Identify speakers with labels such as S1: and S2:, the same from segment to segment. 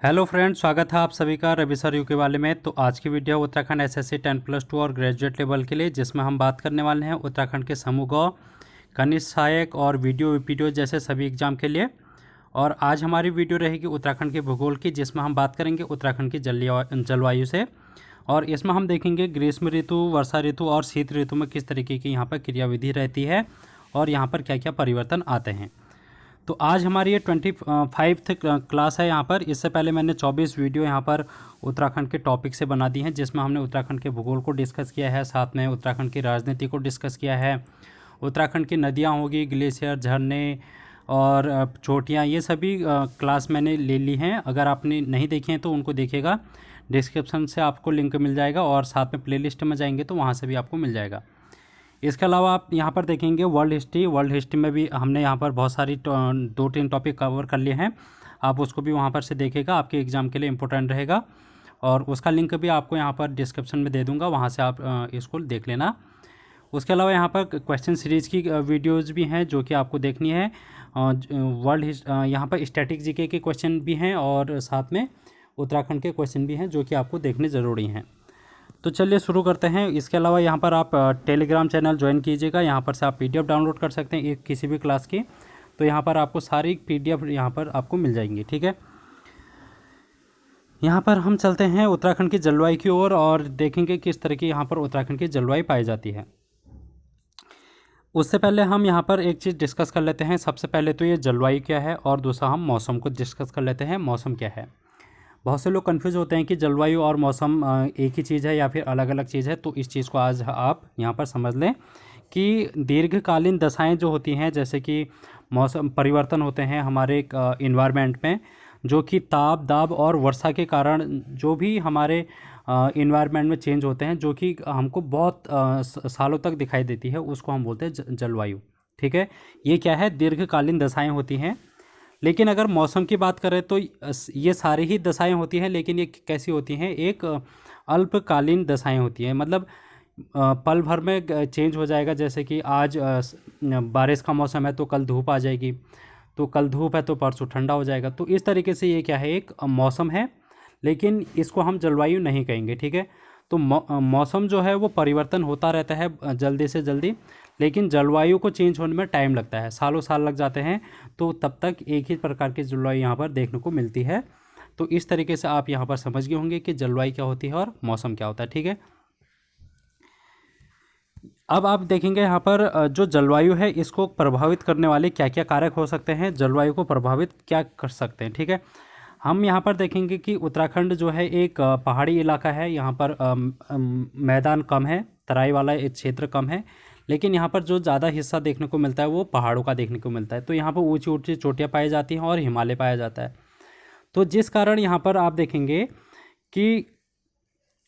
S1: Hello friends, स्वागत है आप सभी का रवि सर यूके वाले में। तो आज की वीडियो उत्तराखंड एसएससी 10+2 और ग्रेजुएट लेवल के लिए, जिसमें हम बात करने वाले हैं उत्तराखंड के समूह गौ, खनिज सहायक और वीडियो जैसे सभी एग्जाम के लिए। और आज हमारी वीडियो रहेगी उत्तराखंड के भूगोल की, जिसमें हम बात करेंगे उत्तराखंड की जलवायु से। और इसमें हम देखेंगे ग्रीष्म ऋतु, वर्षा ऋतु और शीत ऋतु में किस तरीके की यहाँ पर क्रियाविधि रहती है और यहाँ पर क्या क्या परिवर्तन आते हैं। तो आज हमारी ये 25th क्लास है यहाँ पर। इससे पहले मैंने 24 वीडियो यहाँ पर उत्तराखंड के टॉपिक से बना दी हैं, जिसमें हमने उत्तराखंड के भूगोल को डिस्कस किया है, साथ में उत्तराखंड की राजनीति को डिस्कस किया है। उत्तराखंड की नदियाँ होगी, ग्लेशियर, झरने और चोटियाँ, ये सभी क्लास मैंने ले ली हैं। अगर आपने नहीं देखी हैं तो उनको देखिएगा, डिस्क्रिप्शन से आपको लिंक मिल जाएगा और साथ में प्लेलिस्ट में जाएंगे तो वहाँ से भी आपको मिल जाएगा। इसके अलावा आप यहाँ पर देखेंगे वर्ल्ड हिस्ट्री में भी हमने यहाँ पर बहुत सारी 2-3 टॉपिक कवर कर लिए हैं। आप उसको भी वहाँ पर से देखेगा, आपके एग्ज़ाम के लिए इम्पोर्टेंट रहेगा। और उसका लिंक भी आपको यहाँ पर डिस्क्रिप्शन में दे दूँगा, वहाँ से आप इसको देख लेना। उसके अलावा यहाँ पर क्वेश्चन सीरीज़ की वीडियोज़ भी हैं जो कि आपको देखनी है। यहाँ पर स्टैटिक जीके के क्वेश्चन भी हैं और साथ में उत्तराखंड के क्वेश्चन भी हैं जो कि आपको देखने ज़रूरी हैं। तो चलिए शुरू करते हैं। इसके अलावा यहाँ पर आप टेलीग्राम चैनल ज्वाइन कीजिएगा, यहाँ पर से आप पीडीएफ डाउनलोड कर सकते हैं एक किसी भी क्लास की। तो यहाँ पर आपको सारी पीडीएफ यहाँ पर आपको मिल जाएंगी, ठीक है। यहाँ पर हम चलते हैं उत्तराखंड की जलवायु की ओर और देखेंगे किस तरह की यहाँ पर उत्तराखंड की जलवायु पाई जाती है। उससे पहले हम यहाँ पर एक चीज़ डिस्कस कर लेते हैं। सबसे पहले तो ये जलवायु क्या है और दूसरा हम मौसम को डिस्कस कर लेते हैं, मौसम क्या है। बहुत से लोग कन्फ्यूज़ होते हैं कि जलवायु और मौसम एक ही चीज़ है या फिर अलग अलग चीज़ है। तो इस चीज़ को आज आप यहाँ पर समझ लें कि दीर्घकालीन दशाएं जो होती हैं, जैसे कि मौसम परिवर्तन होते हैं हमारे इन्वायरमेंट में, जो कि ताप, दाब और वर्षा के कारण जो भी हमारे इन्वायरमेंट में चेंज होते हैं, जो कि हमको बहुत सालों तक दिखाई देती है, उसको हम बोलते हैं जलवायु, ठीक है। ये क्या है, दीर्घकालीन दशाएँ होती हैं। लेकिन अगर मौसम की बात करें तो ये सारी ही दशाएं होती हैं, लेकिन ये कैसी होती हैं, एक अल्पकालीन दशाएं होती हैं। मतलब पल भर में चेंज हो जाएगा। जैसे कि आज बारिश का मौसम है तो कल धूप आ जाएगी, तो कल धूप है तो परसों ठंडा हो जाएगा। तो इस तरीके से ये क्या है, एक मौसम है, लेकिन इसको हम जलवायु नहीं कहेंगे, ठीक है। तो मौसम जो है वो परिवर्तन होता रहता है जल्दी से जल्दी, लेकिन जलवायु को चेंज होने में टाइम लगता है, सालों साल लग जाते हैं। तो तब तक एक ही प्रकार की जलवायु यहाँ पर देखने को मिलती है। तो इस तरीके से आप यहाँ पर समझ गए होंगे कि जलवायु क्या होती है और मौसम क्या होता है, ठीक है। अब आप देखेंगे यहाँ पर जो जलवायु है इसको प्रभावित करने वाले क्या क्या कारक हो सकते हैं, जलवायु को प्रभावित क्या कर सकते हैं, ठीक है। हम यहाँ पर देखेंगे कि उत्तराखंड जो है एक पहाड़ी इलाका है। यहाँ पर मैदान कम है, तराई वाला एक क्षेत्र कम है, लेकिन यहाँ पर जो ज़्यादा हिस्सा देखने को मिलता है वो पहाड़ों का देखने को मिलता है। तो यहाँ पर ऊंची ऊंची चोटियाँ पाई जाती हैं और हिमालय पाया जाता है। तो जिस कारण यहाँ पर आप देखेंगे कि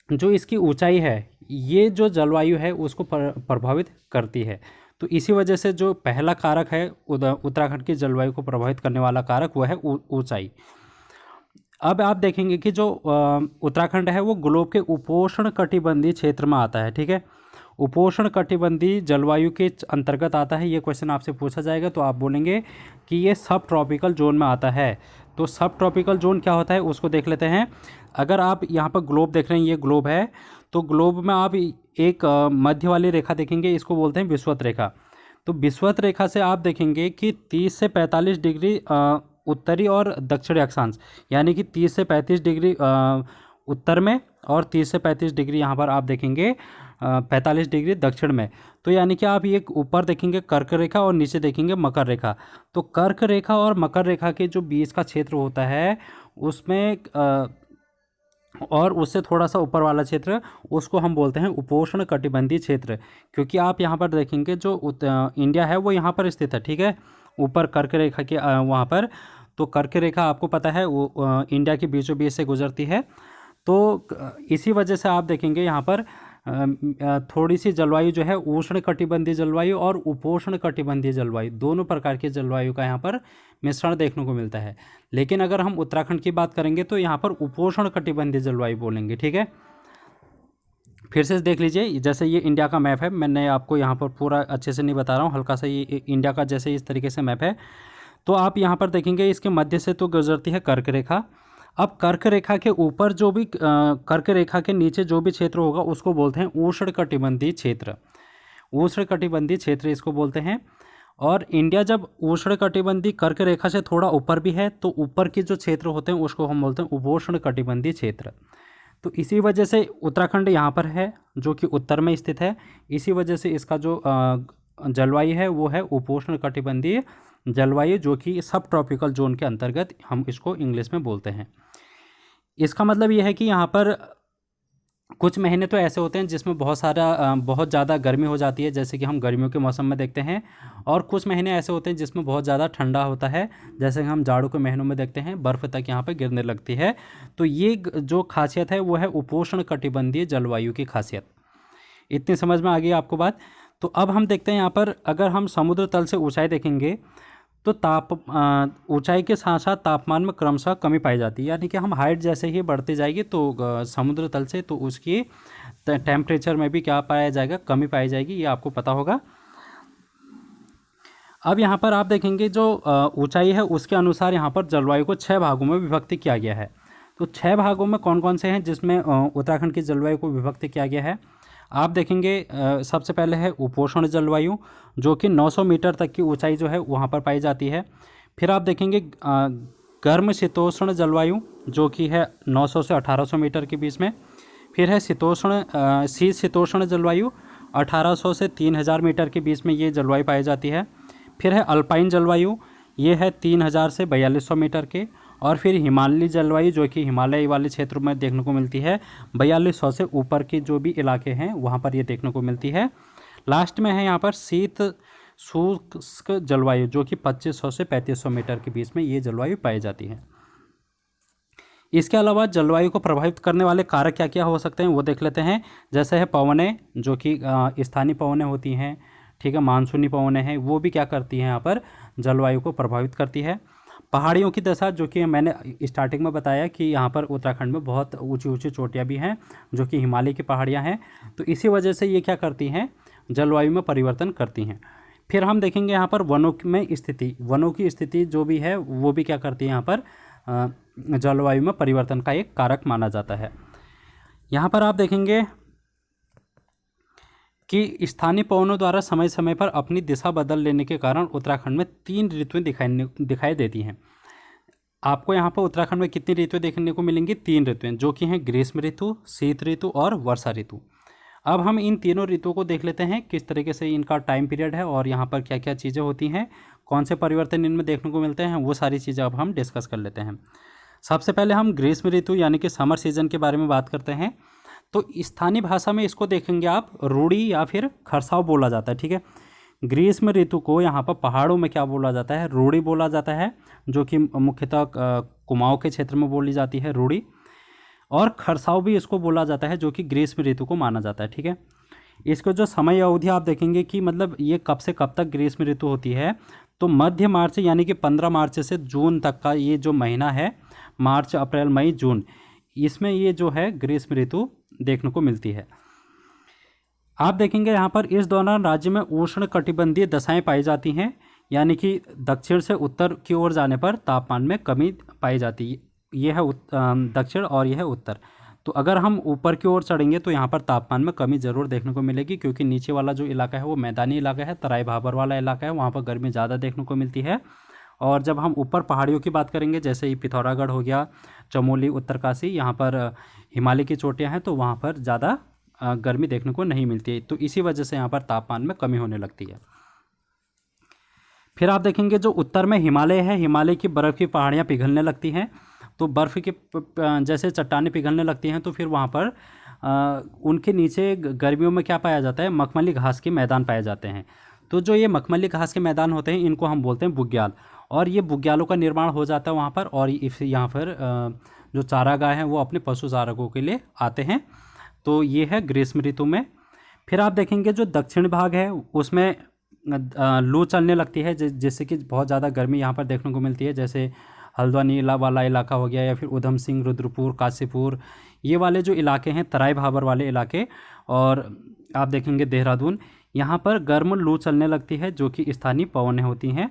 S1: जो इसकी ऊंचाई है, ये जो जलवायु है उसको प्रभावित करती है। तो इसी वजह से जो पहला कारक है उत्तराखंड की जलवायु को प्रभावित करने वाला कारक, वो है ऊंचाई। अब आप देखेंगे कि जो उत्तराखंड है वो ग्लोब के उपोष्ण कटिबंधीय क्षेत्र में आता है, ठीक है। उपोष्ण कटिबंधीय जलवायु के अंतर्गत आता है। ये क्वेश्चन आपसे पूछा जाएगा तो आप बोलेंगे कि ये सब ट्रॉपिकल जोन में आता है। तो सब ट्रॉपिकल जोन क्या होता है उसको देख लेते हैं। अगर आप यहाँ पर ग्लोब देख रहे हैं, ये ग्लोब है, तो ग्लोब में आप एक मध्य वाली रेखा देखेंगे, इसको बोलते हैं विषुवत रेखा। तो विषुवत रेखा से आप देखेंगे कि 30 से 45 डिग्री उत्तरी और दक्षिणी अक्षांश, यानी कि 30 से 35 डिग्री उत्तर में और 30 से 35 डिग्री यहाँ पर आप देखेंगे 45 डिग्री दक्षिण में। तो यानी कि आप ये ऊपर देखेंगे कर्क रेखा और नीचे देखेंगे मकर रेखा। तो कर्क रेखा और मकर रेखा के जो बीच का क्षेत्र होता है उसमें और उससे थोड़ा सा ऊपर वाला क्षेत्र, उसको हम बोलते हैं उपोष्ण कटिबंधीय क्षेत्र। क्योंकि आप यहाँ पर देखेंगे जो इंडिया है वो यहाँ पर स्थित है, ठीक है, ऊपर कर्क रेखा के वहाँ पर। तो कर्क रेखा आपको पता है वो इंडिया के बीचों बीच से गुजरती है। तो इसी वजह से आप देखेंगे यहाँ पर थोड़ी सी जलवायु जो है उष्ण कटिबंधीय जलवायु और उपोष्ण कटिबंधीय जलवायु, दोनों प्रकार की जलवायु का यहाँ पर मिश्रण देखने को मिलता है। लेकिन अगर हम उत्तराखंड की बात करेंगे तो यहाँ पर उपोष्ण कटिबंधीय जलवायु बोलेंगे, ठीक है। फिर से देख लीजिए, जैसे ये इंडिया का मैप है, मैंने आपको यहाँ पर पूरा अच्छे से नहीं बता रहा हूँ, हल्का सा ये इंडिया का जैसे इस तरीके से मैप है। तो आप यहाँ पर देखेंगे इसके मध्य से तो गुजरती है कर्क रेखा। अब कर्क रेखा के ऊपर जो भी कर्क रेखा के नीचे जो भी क्षेत्र होगा उसको बोलते हैं उष्णकटिबंधीय क्षेत्र। उष्णकटिबंधीय क्षेत्र इसको बोलते हैं। और इंडिया जब उष्णकटिबंधीय कर्क रेखा से थोड़ा ऊपर भी है तो ऊपर के जो क्षेत्र होते हैं उसको हम बोलते हैं उपोष्णकटिबंधीय क्षेत्र। तो इसी वजह से उत्तराखंड यहाँ पर है जो कि उत्तर में स्थित है। इसी वजह से इसका जो जलवायु है वो है उपोष्णकटिबंधीय जलवायु, जो कि सब ट्रॉपिकल जोन के अंतर्गत हम इसको इंग्लिश में बोलते हैं। इसका मतलब ये है कि यहाँ पर कुछ महीने तो ऐसे होते हैं जिसमें बहुत ज़्यादा गर्मी हो जाती है, जैसे कि हम गर्मियों के मौसम में देखते हैं। और कुछ महीने ऐसे होते हैं जिसमें बहुत ज़्यादा ठंडा होता है, जैसे कि हम जाड़ों के महीनों में देखते हैं बर्फ़ तक यहाँ पे गिरने लगती है। तो ये जो खासियत है वो है उपोष्ण कटिबंधीय जलवायु की खासियत। इतनी समझ में आ गई आपको बात। तो अब हम देखते हैं यहाँ पर अगर हम समुद्र तल से ऊंचाई देखेंगे तो ऊंचाई के साथ साथ तापमान में क्रमशः कमी पाई जाती है। यानी कि हम हाइट जैसे ही बढ़ती जाएगी तो समुद्र तल से तो उसकी टेम्परेचर में भी क्या पाया जाएगा, कमी पाई जाएगी, ये आपको पता होगा। अब यहाँ पर आप देखेंगे जो ऊंचाई है उसके अनुसार यहाँ पर जलवायु को 6 भागों में विभक्त किया गया है। तो 6 भागों में कौन कौन से हैं जिसमें उत्तराखंड की जलवायु को विभक्त किया गया है। आप देखेंगे सबसे पहले है उपोष्ण जलवायु, जो कि 900 मीटर तक की ऊंचाई जो है वहाँ पर पाई जाती है। फिर आप देखेंगे गर्म शीतोष्ण जलवायु, जो कि है 900 से 1800 मीटर के बीच में। फिर है शीतोष्ण जलवायु, 1800 से 3000 मीटर के बीच में ये जलवायु पाई जाती है। फिर है अल्पाइन जलवायु, ये है 3000 से 4200 मीटर के। और फिर हिमालयी जलवायु, जो कि हिमालय वाले क्षेत्रों में देखने को मिलती है, 4200 से ऊपर के जो भी इलाके हैं वहाँ पर ये देखने को मिलती है। लास्ट में है यहाँ पर शीत शुष्क जलवायु, जो कि 2500 से 3500 मीटर के बीच में ये जलवायु पाई जाती है। इसके अलावा जलवायु को प्रभावित करने वाले कारक क्या क्या हो सकते हैं वो देख लेते हैं। जैसे है पवनें, जो कि स्थानीय पवनें होती हैं, ठीक है, मानसूनी पवनें हैं, वो भी क्या करती हैं यहाँ पर जलवायु को प्रभावित करती है। पहाड़ियों की दशा, जो कि मैंने स्टार्टिंग में बताया कि यहाँ पर उत्तराखंड में बहुत ऊंची ऊंची चोटियाँ भी हैं जो कि हिमालय की पहाड़ियाँ हैं। तो इसी वजह से ये क्या करती हैं, जलवायु में परिवर्तन करती हैं। फिर हम देखेंगे यहाँ पर वनों की स्थिति जो भी है वो भी क्या करती है, यहाँ पर जलवायु में परिवर्तन का एक कारक माना जाता है। यहाँ पर आप देखेंगे कि स्थानीय पवनों द्वारा समय समय पर अपनी दिशा बदल लेने के कारण उत्तराखंड में 3 ऋतुएं दिखाई देती हैं। आपको यहाँ पर उत्तराखंड में कितनी ऋतुएं देखने को मिलेंगी, 3 ऋतुएं, जो कि हैं ग्रीष्म ऋतु, शीत ऋतु और वर्षा ऋतु। अब हम इन तीनों ऋतुओं को देख लेते हैं किस तरीके से इनका टाइम पीरियड है और यहाँ पर क्या क्या चीज़ें होती हैं, कौन से परिवर्तन इनमें देखने को मिलते हैं, वो सारी चीज़ें अब हम डिस्कस कर लेते हैं। सबसे पहले हम ग्रीष्म ऋतु यानी कि समर सीजन के बारे में बात करते हैं। तो स्थानीय भाषा में इसको देखेंगे आप रूढ़ी या फिर खरसाव बोला जाता है, ठीक है। ग्रीष्म ऋतु को यहाँ पर पहाड़ों में क्या बोला जाता है, रूढ़ी बोला जाता है, जो कि मुख्यतः कुमाऊं के क्षेत्र में बोली जाती है रूढ़ी। और खरसाव भी इसको बोला जाता है, जो कि ग्रीष्म ऋतु को माना जाता है, ठीक है। इसको जो समय अवधि आप देखेंगे कि मतलब ये कब से कब तक ग्रीष्म ऋतु होती है, तो मध्य मार्च यानी कि 15 मार्च से जून तक का ये जो महीना है, मार्च अप्रैल मई जून, इसमें ये जो है ग्रीष्म ऋतु देखने को मिलती है। आप देखेंगे यहाँ पर इस दौरान राज्य में उष्ण कटिबंधीय दशाएं पाई जाती हैं, यानी कि दक्षिण से उत्तर की ओर जाने पर तापमान में कमी पाई जाती है। ये है दक्षिण और यह है उत्तर। तो अगर हम ऊपर की ओर चढ़ेंगे तो यहाँ पर तापमान में कमी ज़रूर देखने को मिलेगी, क्योंकि नीचे वाला जो इलाका है वो मैदानी इलाका है, तराई भाबर वाला इलाका है, वहाँ पर गर्मी ज़्यादा देखने को मिलती है। और जब हम ऊपर पहाड़ियों की बात करेंगे, जैसे ही पिथौरागढ़ हो गया, चमोली, उत्तरकाशी, यहाँ पर हिमालय की चोटियाँ हैं, तो वहाँ पर ज़्यादा गर्मी देखने को नहीं मिलती है। तो इसी वजह से यहाँ पर तापमान में कमी होने लगती है। फिर आप देखेंगे जो उत्तर में हिमालय है, हिमालय की बर्फ़ की पहाड़ियाँ पिघलने लगती हैं। तो बर्फ़ की जैसे चट्टानें पिघलने लगती हैं तो फिर वहाँ पर उनके नीचे गर्मियों में क्या पाया जाता है, मखमली घास के मैदान पाए जाते हैं। तो जो ये मखमली घास के मैदान होते हैं इनको हम बोलते हैं बुग्याल, और ये बुग्यालों का निर्माण हो जाता है वहाँ पर। और यहाँ पर जो चारागाह हैं वो अपने पशु चारकों के लिए आते हैं। तो ये है ग्रीष्म ऋतु में। फिर आप देखेंगे जो दक्षिण भाग है उसमें लू चलने लगती है, जिससे कि बहुत ज़्यादा गर्मी यहाँ पर देखने को मिलती है। जैसे हल्द्वानी वाला इलाका हो गया, या फिर उधम सिंह, रुद्रपुर, काशीपुर, ये वाले जो इलाके हैं, तराई भाबर वाले इलाके। और आप देखेंगे देहरादून, यहाँ पर गर्म लू चलने लगती है, जो कि स्थानीय पवनें होती हैं।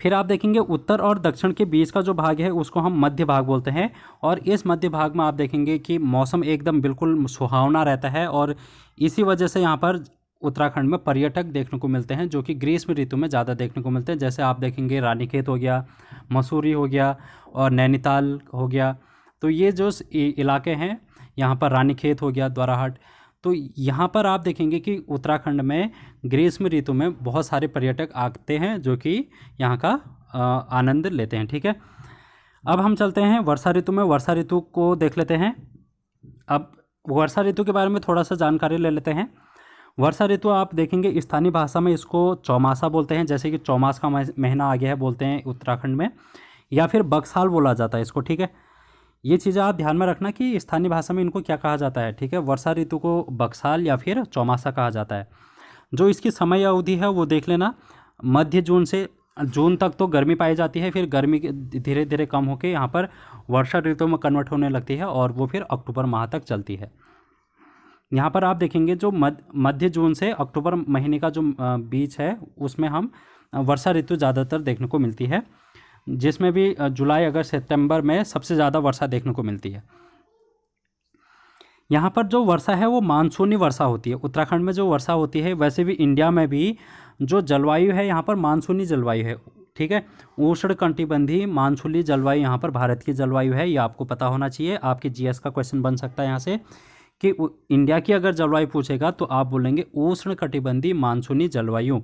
S1: फिर आप देखेंगे उत्तर और दक्षिण के बीच का जो भाग है उसको हम मध्य भाग बोलते हैं। और इस मध्य भाग में आप देखेंगे कि मौसम एकदम बिल्कुल सुहावना रहता है, और इसी वजह से यहाँ पर उत्तराखंड में पर्यटक देखने को मिलते हैं जो कि ग्रीष्म ऋतु में ज़्यादा देखने को मिलते हैं। जैसे आप देखेंगे रानीखेत हो गया, मसूरी हो गया और नैनीताल हो गया। तो ये जो इलाके हैं, यहाँ पर रानीखेत हो गया, द्वाराहाट, तो यहाँ पर आप देखेंगे कि उत्तराखंड में ग्रीष्म ऋतु में बहुत सारे पर्यटक आते हैं जो कि यहाँ का आनंद लेते हैं। ठीक है, अब हम चलते हैं वर्षा ऋतु में। वर्षा ऋतु को देख लेते हैं। अब वर्षा ऋतु के बारे में थोड़ा सा जानकारी ले लेते हैं। वर्षा ऋतु आप देखेंगे स्थानीय भाषा में इसको चौमासा बोलते हैं, जैसे कि चौमास का महीना आ गया है बोलते हैं उत्तराखंड में, या फिर बकसाल बोला जाता है इसको। ठीक है, ये चीज़ें आप ध्यान में रखना कि स्थानीय भाषा में इनको क्या कहा जाता है। ठीक है, वर्षा ऋतु को बकसाल या फिर चौमासा कहा जाता है। जो इसकी समय अवधि है वो देख लेना, मध्य जून से जून तक तो गर्मी पाई जाती है, फिर गर्मी धीरे धीरे कम होकर यहाँ पर वर्षा ऋतु में कन्वर्ट होने लगती है, और वो फिर अक्टूबर माह तक चलती है। यहाँ पर आप देखेंगे जो मध्य जून से अक्टूबर महीने का जो बीच है उसमें हम वर्षा ऋतु ज़्यादातर देखने को मिलती है, जिसमें भी जुलाई अगस्त सितंबर में सबसे ज़्यादा वर्षा देखने को मिलती है। यहाँ पर जो वर्षा है वो मानसूनी वर्षा होती है। उत्तराखंड में जो वर्षा होती है, वैसे भी इंडिया में भी जो जलवायु है यहाँ पर मानसूनी जलवायु है। ठीक है, उष्णकटिबंधीय मानसूनी जलवायु यहाँ पर भारत की जलवायु है, ये आपको पता होना चाहिए। आपके जीएस का क्वेश्चन बन सकता है यहाँ से कि इंडिया की अगर जलवायु पूछेगा तो आप बोलेंगे उष्णकटिबंधीय मानसूनी जलवायु।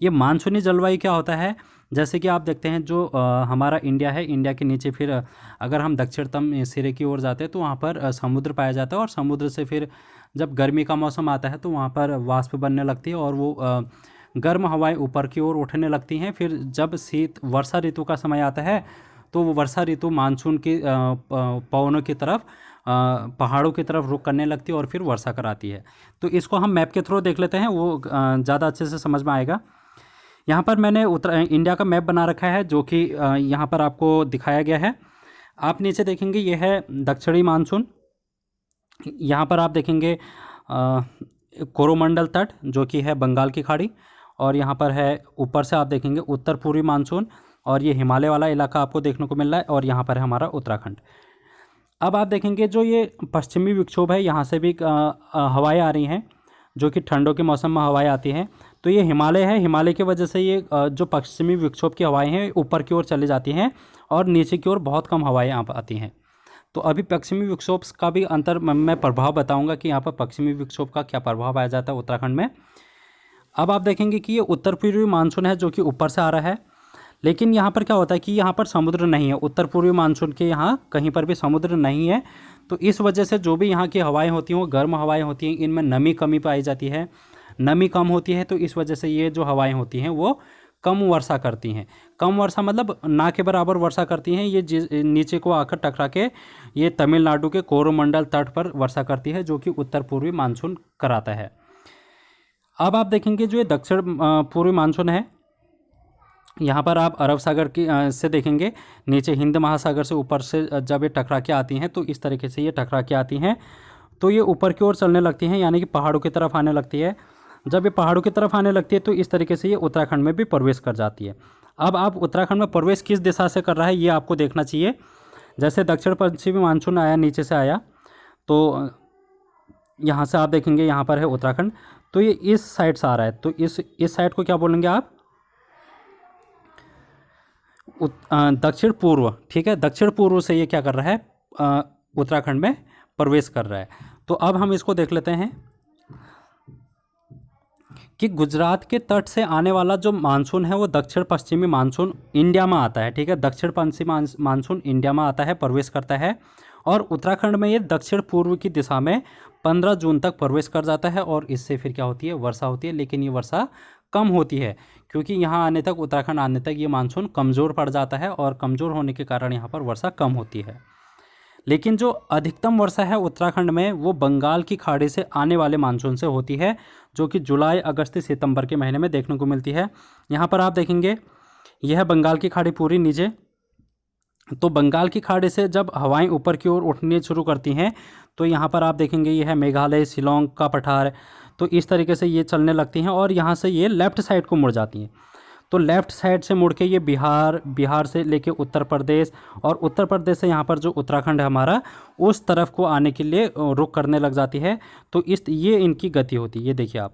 S1: ये मानसूनी जलवायु क्या होता है, जैसे कि आप देखते हैं जो हमारा इंडिया है, इंडिया के नीचे फिर अगर हम दक्षिणतम सिरे की ओर जाते हैं तो वहाँ पर समुद्र पाया जाता है, और समुद्र से फिर जब गर्मी का मौसम आता है तो वहाँ पर वाष्प बनने लगती है, और वो गर्म हवाएं ऊपर की ओर उठने लगती हैं। फिर जब वर्षा ऋतु का समय आता है तो वो वर्षा ऋतु मानसून की पवनों की तरफ पहाड़ों की तरफ रुख करने लगती है और फिर वर्षा कराती है। तो इसको हम मैप के थ्रू देख लेते हैं, वो ज़्यादा अच्छे से समझ में आएगा। यहाँ पर मैंने इंडिया का मैप बना रखा है जो कि यहाँ पर आपको दिखाया गया है। आप नीचे देखेंगे ये है दक्षिणी मानसून। यहाँ पर आप देखेंगे कोरोमंडल तट जो कि है बंगाल की खाड़ी, और यहाँ पर है ऊपर से आप देखेंगे उत्तर पूर्वी मानसून, और ये हिमालय वाला इलाका आपको देखने को मिल रहा है, और यहाँ पर है हमारा उत्तराखंड। अब आप देखेंगे जो ये पश्चिमी विक्षोभ है, यहाँ से भी हवाएं आ रही हैं जो कि ठंडों के मौसम में हवाएं आती हैं। तो ये हिमालय है, हिमालय की वजह से ये जो पश्चिमी विक्षोभ की हवाएं हैं ऊपर की ओर चली जाती हैं, और नीचे की ओर बहुत कम हवाएं यहाँ पर आती हैं। तो अभी पश्चिमी विक्षोभ का भी अंतर मैं प्रभाव बताऊंगा कि यहाँ पर पश्चिमी विक्षोभ का क्या प्रभाव पाया जाता है उत्तराखंड में। अब आप देखेंगे कि ये उत्तर पूर्वी मानसून है जो कि ऊपर से आ रहा है, लेकिन यहाँ पर क्या होता है कि यहाँ पर समुद्र नहीं है। उत्तर पूर्वी मानसून के यहाँ कहीं पर भी समुद्र नहीं है, तो इस वजह से जो भी यहाँ की हवाएं होती हैं वो गर्म हवाएं होती हैं, इनमें नमी कमी पाई जाती है, नमी कम होती है। तो इस वजह से ये जो हवाएं होती हैं वो कम वर्षा करती हैं। कम वर्षा मतलब ना के बराबर वर्षा करती हैं। ये नीचे को आकर टकरा के ये तमिलनाडु के कोरोमंडल तट पर वर्षा करती है जो कि उत्तर पूर्वी मानसून कराता है। अब आप देखेंगे जो ये दक्षिण पूर्वी मानसून है, यहाँ पर आप अरब सागर की से देखेंगे, नीचे हिंद महासागर से ऊपर से जब ये टकरा के आती हैं तो इस तरीके से ये टकरा के आती हैं, तो ये ऊपर की ओर चलने लगती हैं, यानी कि पहाड़ों की तरफ आने लगती है। जब ये पहाड़ों की तरफ आने लगती है तो इस तरीके से ये उत्तराखंड में भी प्रवेश कर जाती है। अब आप उत्तराखंड में प्रवेश किस दिशा से कर रहा है ये आपको देखना चाहिए। जैसे दक्षिण पश्चिमी मानसून आया, नीचे से आया, तो यहाँ से आप देखेंगे यहाँ पर है उत्तराखंड, तो ये इस साइड से आ रहा है, तो इस साइड को क्या बोलेंगे आप, दक्षिण पूर्व। ठीक है, दक्षिण पूर्व से ये क्या कर रहा है, उत्तराखंड में प्रवेश कर रहा है। तो अब हम इसको देख लेते हैं कि गुजरात के तट से आने वाला जो मानसून है वो दक्षिण पश्चिमी मानसून इंडिया में आता है। ठीक है, दक्षिण पश्चिमी मानसून इंडिया में आता है, प्रवेश करता है, और उत्तराखंड में ये दक्षिण पूर्व की दिशा में 15 जून तक प्रवेश कर जाता है, और इससे फिर क्या होती है, वर्षा होती है। लेकिन ये वर्षा कम होती है क्योंकि यहाँ आने तक, उत्तराखंड आने तक ये मानसून कमज़ोर पड़ जाता है, और कमज़ोर होने के कारण यहाँ पर वर्षा कम होती है। लेकिन जो अधिकतम वर्षा है उत्तराखंड में वो बंगाल की खाड़ी से आने वाले मानसून से होती है, जो कि जुलाई अगस्त सितंबर के महीने में देखने को मिलती है। यहाँ पर आप देखेंगे यह है बंगाल की खाड़ी पूरी नीचे, तो बंगाल की खाड़ी से जब हवाएं ऊपर की ओर उठनी शुरू करती हैं तो यहाँ पर आप देखेंगे ये है मेघालय, शिलोंग का पठार, तो इस तरीके से ये चलने लगती हैं और यहाँ से ये लेफ़्ट साइड को मुड़ जाती हैं। तो लेफ़्ट साइड से मुड़ के ये बिहार से लेके उत्तर प्रदेश, और उत्तर प्रदेश से यहाँ पर जो उत्तराखंड है हमारा, उस तरफ को आने के लिए रुख करने लग जाती है। तो ये इनकी गति होती है। ये देखिए आप,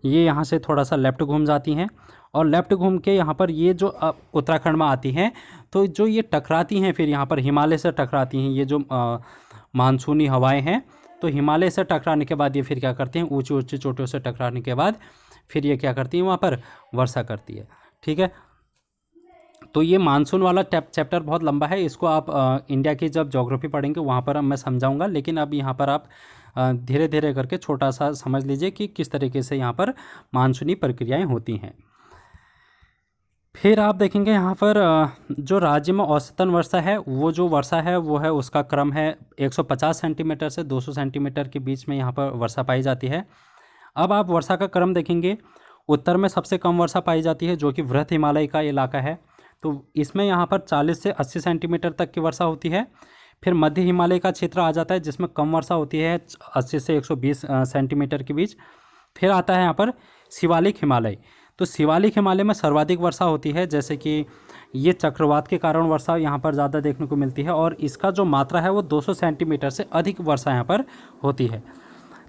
S1: ये यहाँ से थोड़ा सा लेफ़्ट घूम जाती हैं, और लेफ़्ट घूम के यहाँ पर ये जो उत्तराखंड में आती हैं, तो जो ये टकराती हैं फिर यहाँ पर हिमालय से टकराती हैं। ये जो मानसूनी हवाएं हैं, तो हिमालय से टकराने के बाद ये फिर क्या करती हैं, ऊंची ऊंची चोटियों से टकराने के बाद फिर ये क्या करती हैं, वहाँ पर वर्षा करती है। ठीक है, तो ये मानसून वाला चैप्टर बहुत लंबा है, इसको आप इंडिया की जब ज्योग्राफी पढ़ेंगे वहाँ पर मैं समझाऊंगा, लेकिन अब यहाँ पर आप धीरे धीरे करके छोटा सा समझ लीजिए कि किस तरीके से यहाँ पर मानसूनी प्रक्रियाएं होती हैं। फिर आप देखेंगे यहाँ पर जो राज्य में औसतन वर्षा है, वो जो वर्षा है वो है, उसका क्रम है 150 सेंटीमीटर से 200 सेंटीमीटर के बीच में यहाँ पर वर्षा पाई जाती है। अब आप वर्षा का क्रम देखेंगे, उत्तर में सबसे कम वर्षा पाई जाती है जो कि वृहत हिमालय का इलाका है, तो इसमें यहाँ पर 40 से 80 सेंटीमीटर तक की वर्षा होती है। फिर मध्य हिमालय का क्षेत्र आ जाता है जिसमें कम वर्षा होती है 80 से 120 सेंटीमीटर के बीच। फिर आता है यहाँ पर शिवालिक हिमालय, तो शिवालिक हिमालय में सर्वाधिक वर्षा होती है, जैसे कि ये चक्रवात के कारण वर्षा यहाँ पर ज़्यादा देखने को मिलती है, और इसका जो मात्रा है वो 200 सेंटीमीटर से अधिक वर्षा यहाँ पर होती है।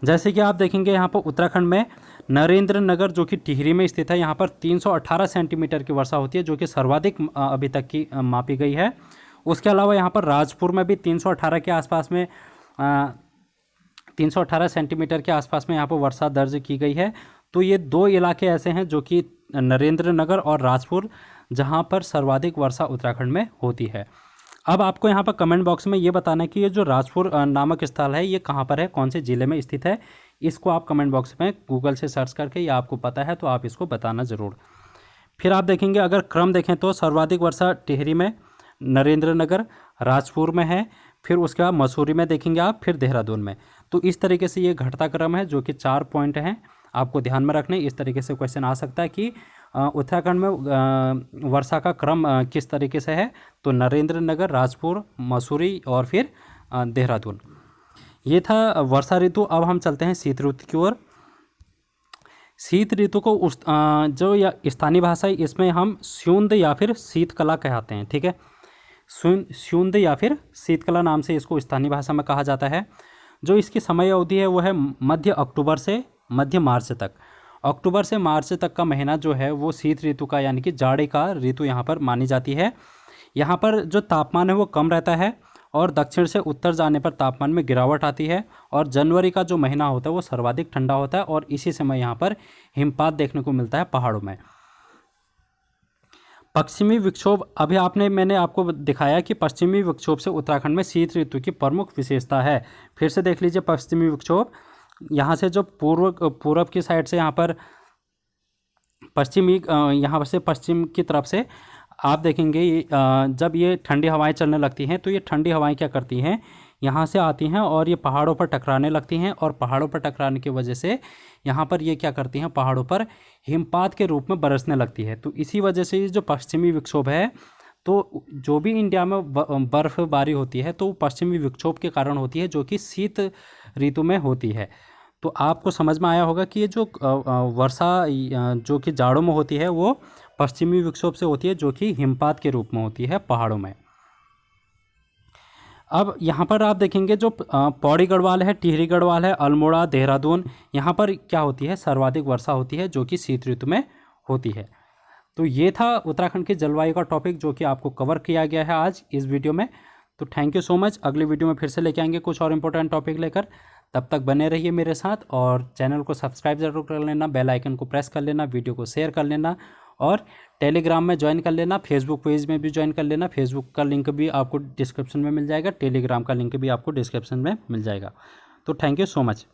S1: जैसे कि आप देखेंगे यहाँ पर उत्तराखंड में नरेंद्र नगर जो कि टिहरी में स्थित है, यहाँ पर 318 सेंटीमीटर की वर्षा होती है जो कि सर्वाधिक अभी तक की मापी गई है। उसके अलावा यहाँ पर राजपुर में भी 318 के आसपास में 318 सेंटीमीटर के आसपास में यहाँ पर वर्षा दर्ज की गई है। तो ये दो इलाके ऐसे हैं जो कि नरेंद्र नगर और राजपुर, जहाँ पर सर्वाधिक वर्षा उत्तराखंड में होती है। अब आपको यहाँ पर कमेंट बॉक्स में ये बताना है कि ये जो राजपुर नामक स्थल है ये कहाँ पर है, कौन से ज़िले में स्थित है। इसको आप कमेंट बॉक्स में गूगल से सर्च करके, या आपको पता है तो आप इसको बताना ज़रूर। फिर आप देखेंगे, अगर क्रम देखें तो सर्वाधिक वर्षा टिहरी में, नरेंद्र नगर, राजपुर में है, फिर उसके बाद मसूरी में देखेंगे आप, फिर देहरादून में। तो इस तरीके से ये घटता क्रम है जो कि 4 पॉइंट हैं, आपको ध्यान में रखने। इस तरीके से क्वेश्चन आ सकता है कि उत्तराखंड में वर्षा का क्रम किस तरीके से है, तो नरेंद्र नगर, राजपुर, मसूरी और फिर देहरादून। ये था वर्षा ऋतु। अब हम चलते हैं शीत ऋतु की ओर। शीत ऋतु को जो स्थानीय भाषा है इसमें हम स्युंद या फिर शीतकला कहते हैं। ठीक है, स्युंद या फिर शीतकला नाम से इसको स्थानीय भाषा में कहा जाता है। जो इसकी समय अवधि है वो है मध्य अक्टूबर से मध्य मार्च तक। अक्टूबर से मार्च तक का महीना जो है वो शीत ऋतु का यानी कि जाड़े का ऋतु यहाँ पर मानी जाती है। यहाँ पर जो तापमान है वो कम रहता है, और दक्षिण से उत्तर जाने पर तापमान में गिरावट आती है, और जनवरी का जो महीना होता है वो सर्वाधिक ठंडा होता है, और इसी समय यहाँ पर हिमपात देखने को मिलता है पहाड़ों में। पश्चिमी विक्षोभ, अभी मैंने आपको दिखाया कि पश्चिमी विक्षोभ से उत्तराखंड में शीत ऋतु की प्रमुख विशेषता है। फिर से देख लीजिए, पश्चिमी विक्षोभ यहाँ से जो पूर्व की साइड से यहाँ पर यहाँ से पश्चिम की तरफ से आप देखेंगे, जब ये ठंडी हवाएं चलने लगती हैं तो ये ठंडी हवाएं क्या करती हैं, यहाँ से आती हैं और ये पहाड़ों पर टकराने लगती हैं, और पहाड़ों पर टकराने की वजह से यहाँ पर ये क्या करती हैं, पहाड़ों पर हिमपात के रूप में बरसने लगती है। तो इसी वजह से ये जो पश्चिमी विक्षोभ है, तो जो भी इंडिया में बर्फबारी होती है तो पश्चिमी विक्षोभ के कारण होती है, जो कि शीत ऋतु में होती है। तो आपको समझ में आया होगा कि ये जो वर्षा जो कि जाड़ों में होती है वो पश्चिमी विक्षोभ से होती है, जो कि हिमपात के रूप में होती है पहाड़ों में। अब यहाँ पर आप देखेंगे जो पौड़ी गढ़वाल है, टिहरी गढ़वाल है, अल्मोड़ा, देहरादून, यहाँ पर क्या होती है, सर्वाधिक वर्षा होती है जो कि शीत ऋतु में होती है। तो ये था उत्तराखंड की जलवायु का टॉपिक जो कि आपको कवर किया गया है आज इस वीडियो में। तो थैंक यू सो मच। अगले वीडियो में फिर से लेके आएंगे कुछ और इम्पोर्टेंट टॉपिक लेकर। तब तक बने रहिए मेरे साथ, और चैनल को सब्सक्राइब जरूर कर लेना, बेल आइकन को प्रेस कर लेना, वीडियो को शेयर कर लेना, और टेलीग्राम में ज्वाइन कर लेना, फेसबुक पेज में भी ज्वाइन कर लेना। फेसबुक का लिंक भी आपको डिस्क्रिप्शन में मिल जाएगा, टेलीग्राम का लिंक भी आपको डिस्क्रिप्शन में मिल जाएगा। तो थैंक यू सो मच।